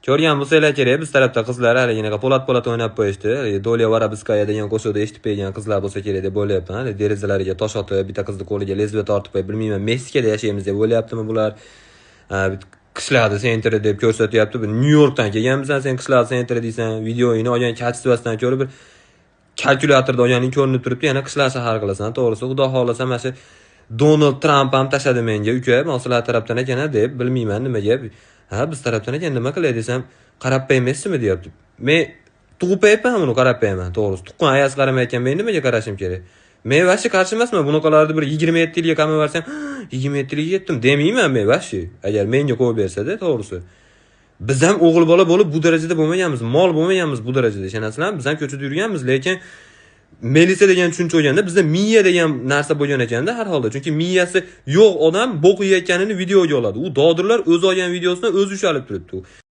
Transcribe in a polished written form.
Ko'rgan bo'lsanglar kerak, biz tarafda qizlar haligiga po'lat o'ynab qo'yishdi. Dolya Vorabiskaya degan qo'shiqda eshitib qo'ygan qizlar bo'lsa kerak deb o'ylayapman. Derazalariga tosh otib, bitta qizni qo'liga lezbiya tortib qo'yib, bilmayman, Meksikada yashaymiz deb o'ylayaptimi bular? Qishloqda sentri deb ko'rsatyapti. Bir Nyu-Yorkdan kelganmisan, sen qishloq sentri deysan, videoyini olgan kачествосidan ko'rib bir kalkulyatorda olganing ko'rinib turibdi, yana qishloq shahar qilasan. To'g'risi, xudo xolasa mana shu Donald Trump ham tashadi menga, uka, mas'ullar tarafdan ekan deb, bilmayman nimaga. Ha, biz tarafdan ekan nima qilay desam, qarab qo'ymaysizmi deyapti. Men tug'ib uni qarab qo'yaman, to'g'risi. Tuqqan ayasi qaramayotgan, men nimaga qarashim kerak? Men vashi qarshi emasman. Bunaqalarni bir 27 yilga qamab bersam, 27 yilga yetdim demayman men vashi. Agar menga qo'yib bersa-da, to'g'risi. Biz ham o'g'il bola bo'lib bu darajada bo'lmaganmiz, mol bo'lmaganmiz bu darajada. Ishonasizlarmi? Biz ham ko'chada yurganmiz, lekin Melisa degan tushuncha bo'lganda bizda miya degan narsa bo'lgan ekanda har holda. Chunki miyasi yo'q odam bo'q yeyotganini videoga oladi. U dodirlar o'z olgan videosidan o'zi ushalib turibdi.